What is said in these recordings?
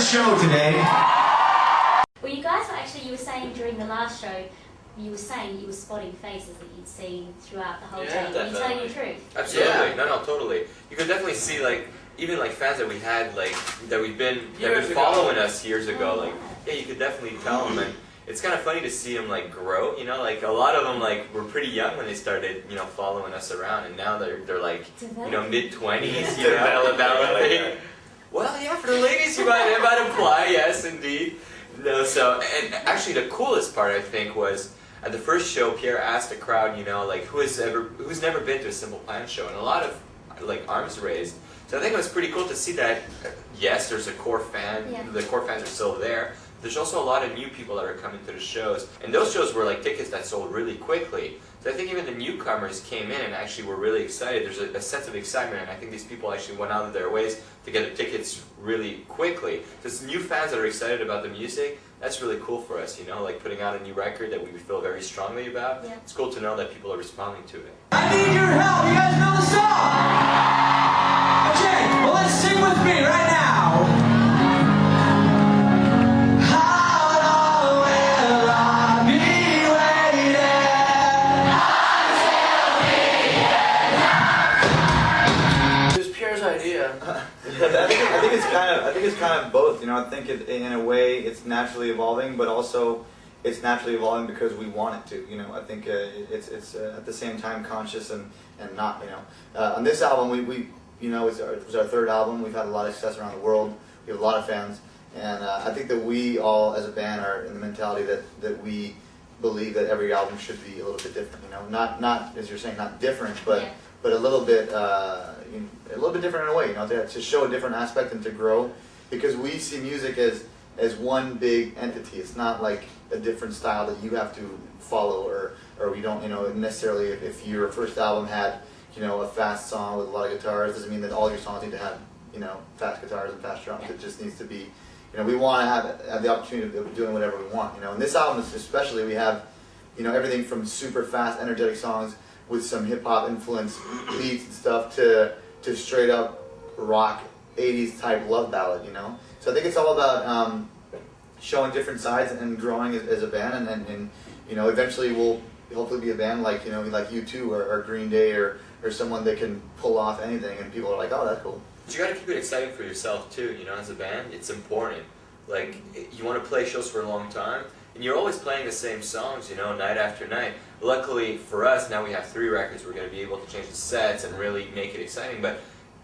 show today. Well, you guys you were saying during the last show, you were saying you were spotting faces that you'd seen throughout the whole day. Are you telling the truth? Absolutely. Yeah. No, totally. You could definitely see, like, even like fans that we had, like, that we've been following us years ago. Like, yeah, you could definitely tell them. And it's kind of funny to see them like grow. You know, like a lot of them like were pretty young when they started, you know, following us around, and now they're like, you know, mid-20s. You know, well, yeah, for the ladies, it might imply, yes, indeed. No, so, and actually the coolest part, I think, was at the first show, Pierre asked the crowd, you know, like, who's never been to a Simple Plan show, and a lot of, like, arms raised. So I think it was pretty cool to see that, yes, there's a core fan, the core fans are still there. There's also a lot of new people that are coming to the shows, and those shows were like tickets that sold really quickly. So I think even the newcomers came in and actually were really excited. There's a sense of excitement, and I think these people actually went out of their ways to get the tickets really quickly. There's new fans that are excited about the music. That's really cool for us, you know, like putting out a new record that we feel very strongly about. Yeah. It's cool to know that people are responding to it. I need your help. You guys know the song? Okay, well, let's sing with me right now. I think it's kind of both. You know, I think in a way it's naturally evolving, but also it's naturally evolving because we want it to. You know, I think it's at the same time conscious and not. You know, on this album we you know it was our third album. We've had a lot of success around the world. We have a lot of fans, and I think that we all as a band are in the mentality that we believe that every album should be a little bit different. You know, not as you're saying, not different, but a little bit different in a way, you know, to show a different aspect and to grow, because we see music as one big entity. It's not like a different style that you have to follow, or we don't, you know, necessarily if your first album had, you know, a fast song with a lot of guitars, doesn't mean that all your songs need to have, you know, fast guitars and fast drums. It just needs to be, you know, we want to have the opportunity of doing whatever we want, you know. In this album especially, we have, you know, everything from super fast, energetic songs with some hip-hop influence beats and stuff to straight up rock 80s type love ballad, you know. So I think it's all about showing different sides and growing as a band, and you know, eventually we'll hopefully be a band like, you know, like U2 or Green Day or someone that can pull off anything, and people are like, oh, that's cool. But you got to keep it exciting for yourself too, you know, as a band. It's important. Like, you want to play shows for a long time, and you're always playing the same songs, you know, night after night. Luckily for us, now we have 3 records. We're going to be able to change the sets and really make it exciting. But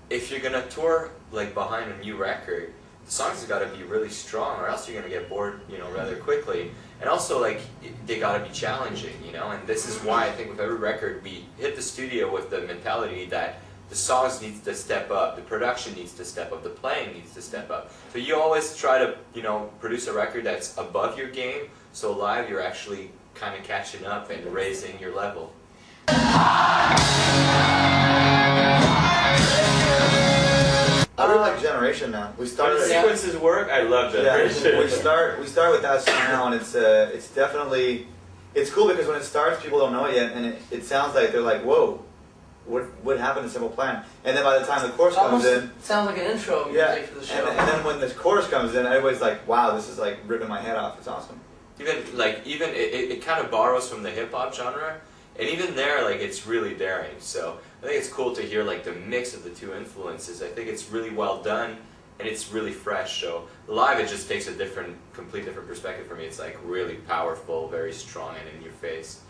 if you're going to tour like behind a new record, the songs have got to be really strong, or else you're going to get bored, you know, rather quickly. And also, like, they got to be challenging, you know. And this is why I think with every record we hit the studio with the mentality that the songs needs to step up, the production needs to step up, the playing needs to step up. So you always try to, you know, produce a record that's above your game, so live you're actually kind of catching up and raising your level. I really like Generation now. We started. When the sequences work, I love Generation. Yeah, we start with that song now, and it's definitely, it's cool because when it starts, people don't know it yet, and it sounds like they're like, whoa, what happened to Simple Plan? And then by the time the chorus comes in, sounds like an intro music for the show. And then when the chorus comes in, everybody's like, wow, this is like ripping my head off. It's awesome. Even it kind of borrows from the hip hop genre, and even there, like, it's really daring. So I think it's cool to hear like the mix of the two influences. I think it's really well done, and it's really fresh. So live, it just takes a complete different perspective for me. It's like really powerful, very strong, and in your face.